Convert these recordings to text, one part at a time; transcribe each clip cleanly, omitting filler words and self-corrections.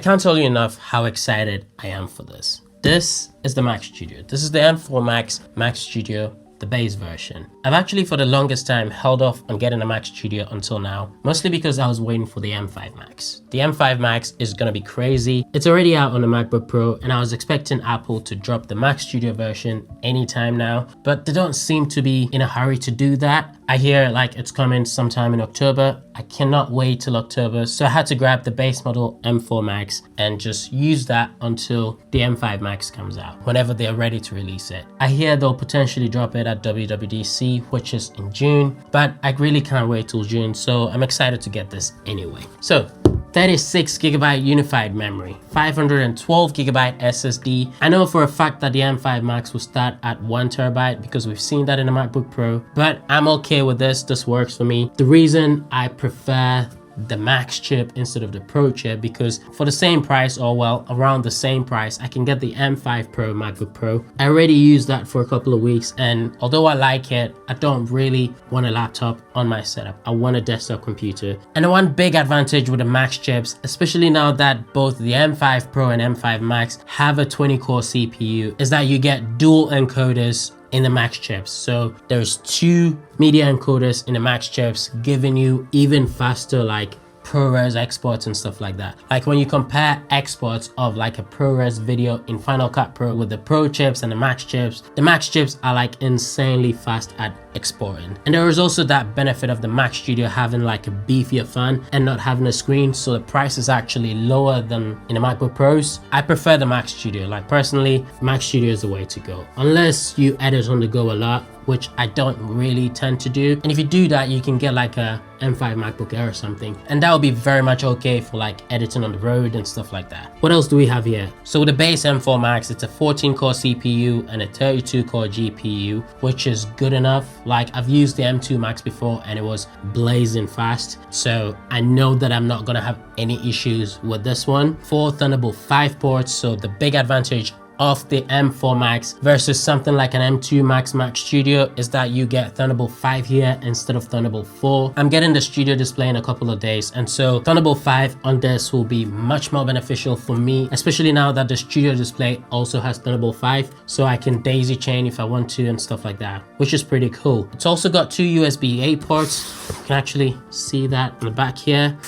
can't tell you enough how excited I am for this. This is the Mac Studio. This is the M4 Max Mac Studio, the base version. I've actually for the longest time held off on getting a Mac Studio until now, mostly because I was waiting for the M5 Max. The M5 Max is gonna be crazy. It's already out on the MacBook Pro and I was expecting Apple to drop the Mac Studio version anytime now, but they don't seem to be in a hurry to do that. I hear like it's coming sometime in October. I cannot wait till October, so I had to grab the base model M4 Max and just use that until the M5 Max comes out, whenever they're ready to release it. I hear they'll potentially drop it at WWDC, which is in June, but I really can't wait till June, so I'm excited to get this anyway. So 36GB unified memory, 512GB SSD. I know for a fact that the M5 Max will start at 1TB because we've seen that in the MacBook Pro, but I'm okay with this. This works for me. The reason I prefer the Max chip instead of the Pro chip, because for the same price, or well, around the same price, I can get the M5 Pro MacBook Pro. I already used that for a couple of weeks, and although I like it, I don't really want a laptop on my setup. I want a desktop computer. And the one big advantage with the Max chips, especially now that both the M5 Pro and M5 Max have a 20-core CPU, is that you get dual encoders in the Max chips. So there's 2 media encoders in the Max chips, giving you even faster like ProRes exports and stuff like that. Like when you compare exports of like a ProRes video in Final Cut Pro with the Pro chips and the Max chips are like insanely fast at exporting. And there is also that benefit of the Mac Studio having like a beefier fan and not having a screen, so the price is actually lower than in the MacBook Pros. I prefer the Mac Studio. Like personally, Mac Studio is the way to go, unless you edit on the go a lot, which I don't really tend to do. And if you do that, you can get like a M5 MacBook Air or something, and that would be very much okay for like editing on the road and stuff like that. What else do we have here? So with the base M4 Max, it's a 14-core CPU and a 32-core GPU, which is good enough. Like I've used the M2 Max before and it was blazing fast, so I know that I'm not gonna have any issues with this one. 4 Thunderbolt 5 ports, so the big advantage of the M4 Max versus something like an M2 Max Mac Studio is that you get Thunderbolt 5 here instead of Thunderbolt 4. I'm getting the Studio Display in a couple of days, and so Thunderbolt 5 on this will be much more beneficial for me, especially now that the Studio Display also has Thunderbolt 5, so I can daisy chain if I want to and stuff like that, which is pretty cool. It's also got 2 USB A ports. You can actually see that on the back here.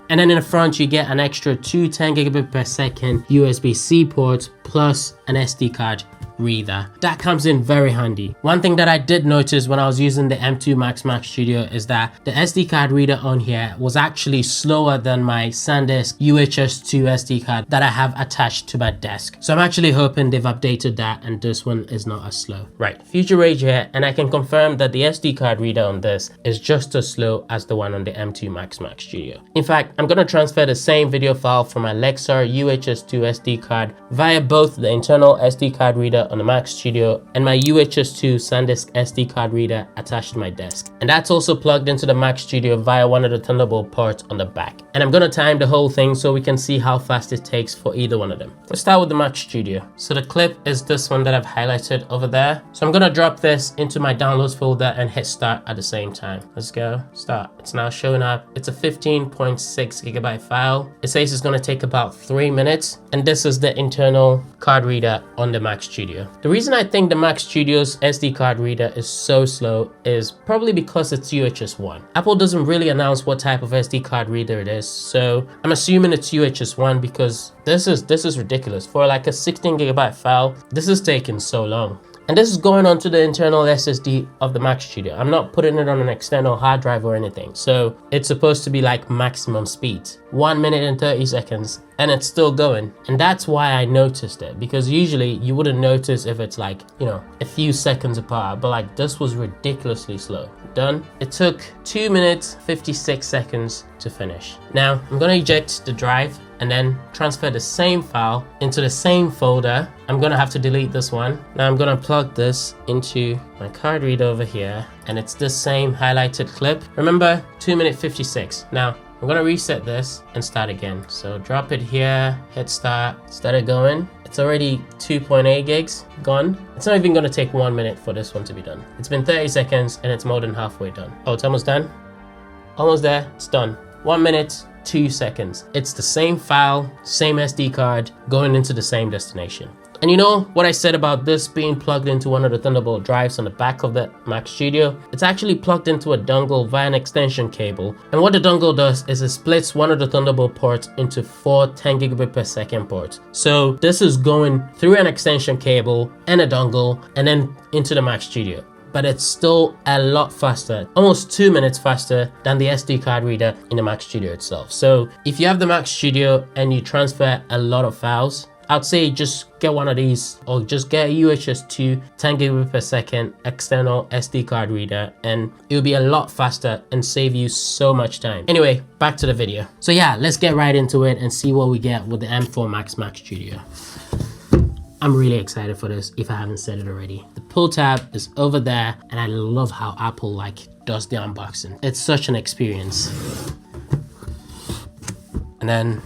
And then in the front, you get an extra 2 10GB per second USB-C ports plus an SD card reader. That comes in very handy. One thing that I did notice when I was using the M2 Max Mac Studio is that the SD card reader on here was actually slower than my SanDisk UHS 2 SD card that I have attached to my desk. So I'm actually hoping they've updated that and this one is not as slow. Right, Future Riej here, and I can confirm that the SD card reader on this is just as slow as the one on the M2 Max Mac Studio. In fact, I'm gonna transfer the same video file from my Lexar UHS 2 SD card via both the internal SD card reader on the Mac Studio and my UHS 2 SanDisk SD card reader attached to my desk. And that's also plugged into the Mac Studio via one of the Thunderbolt ports on the back. And I'm gonna time the whole thing so we can see how fast it takes for either one of them. Let's start with the Mac Studio. So the clip is this one that I've highlighted over there. So I'm gonna drop this into my downloads folder and hit start at the same time. Let's go, start. It's now showing up. It's a 15.6GB file. It says it's gonna take about 3 minutes. And this is the internal card reader on the Mac Studio. The reason I think the Mac Studio's SD card reader is so slow is probably because it's UHS 1. Apple doesn't really announce what type of SD card reader it is, so I'm assuming it's UHS 1 because this is ridiculous. For like a 16GB file, this is taking so long. And this is going onto the internal SSD of the Mac Studio. I'm not putting it on an external hard drive or anything. So it's supposed to be like maximum speed. 1 minute and 30 seconds and it's still going. And that's why I noticed it, because usually you wouldn't notice if it's like, you know, a few seconds apart, but like this was ridiculously slow. Done. It took 2 minutes, 56 seconds to finish. Now I'm gonna eject the drive and then transfer the same file into the same folder. I'm gonna have to delete this one. Now I'm gonna plug this into my card reader over here, and it's the same highlighted clip. Remember, 2 minute 56. Now I'm gonna reset this and start again. So drop it here, hit start, started going. It's already 2.8 gigs gone. It's not even gonna take 1 minute for this one to be done. It's been 30 seconds and it's more than halfway done. Oh, it's almost done? Almost there, it's done. 1 minute, 2 seconds. It's the same file, same SD card, going into the same destination. And you know what I said about this being plugged into one of the Thunderbolt drives on the back of the Mac Studio? It's actually plugged into a dongle via an extension cable. And what the dongle does is it splits one of the Thunderbolt ports into 4 10 gigabit per second ports. So this is going through an extension cable and a dongle and then into the Mac Studio. But it's still a lot faster, almost 2 minutes faster than the SD card reader in the Mac Studio itself. So if you have the Mac Studio and you transfer a lot of files, I'd say just get one of these, or just get a UHS 2 10 gigabit per second external SD card reader, and it'll be a lot faster and save you so much time. Anyway, back to the video. So yeah, let's get right into it and see what we get with the M4 Max Mac Studio. I'm really excited for this, if I haven't said it already. The pull tab is over there, and I love how Apple does the unboxing. It's such an experience. And then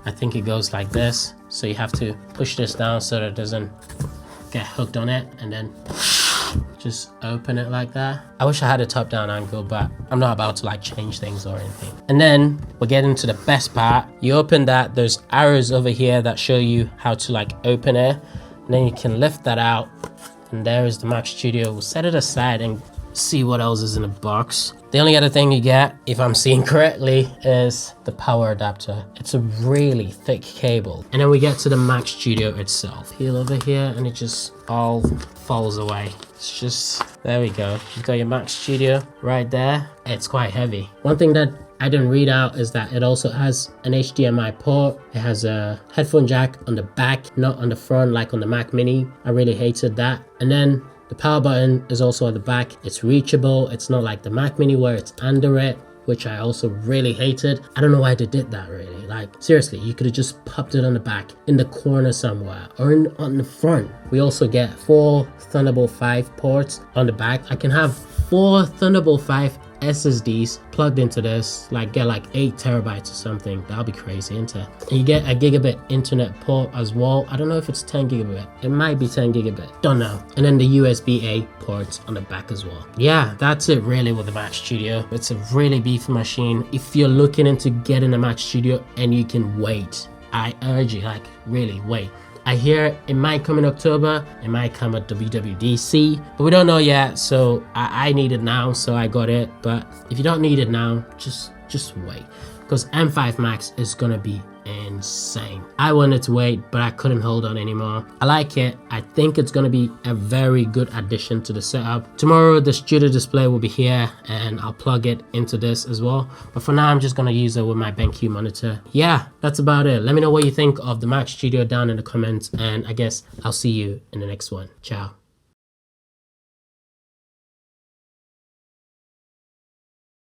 I think it goes like this. So you have to push this down so that it doesn't get hooked on it, and then just open it like that. I wish I had a top down angle, but I'm not about to change things or anything. And then we're getting to the best part. You open that, there's arrows over here that show you how to open it. And then you can lift that out, and there is the Mac Studio. We'll set it aside and see what else is in the box. The only other thing you get, if I'm seeing correctly, is the power adapter. It's a really thick cable. And then we get to the Mac Studio itself. Peel over here and it just all falls away. It's just, there we go. You've got your Mac Studio right there. It's quite heavy. One thing that I didn't read out is that it also has an HDMI port. It has a headphone jack on the back, not on the front like on the Mac Mini. I really hated that. And then the power button is also at the back. It's reachable. It's not like the Mac Mini where it's under it, which I also really hated. I don't know why they did that really. Seriously, you could have just popped it on the back, in the corner somewhere, or on the front. We also get 4 Thunderbolt 5 ports on the back. I can have 4 Thunderbolt 5 SSDs plugged into this, get 8 terabytes or something. That'll be crazy, isn't it? And you get a gigabit internet port as well. I don't know if it's 10 gigabit. It might be 10 gigabit. Don't know. And then the USB-A ports on the back as well. Yeah, that's it really with the Mac Studio. It's a really beefy machine. If you're looking into getting a Mac Studio and you can wait, I urge you, really wait. I hear it might come in October, it might come at WWDC, but we don't know yet, so I need it now, so I got it. But if you don't need it now, just wait, because M5 Max is gonna be insane. I wanted to wait, but I couldn't hold on anymore. I like it. I think it's gonna be a very good addition to the setup. Tomorrow the studio display will be here and I'll plug it into this as well, but for now I'm just gonna use it with my BenQ monitor. Yeah, that's about it. Let me know what you think of the Mac Studio down in the comments, and I guess I'll see you in the next one. Ciao.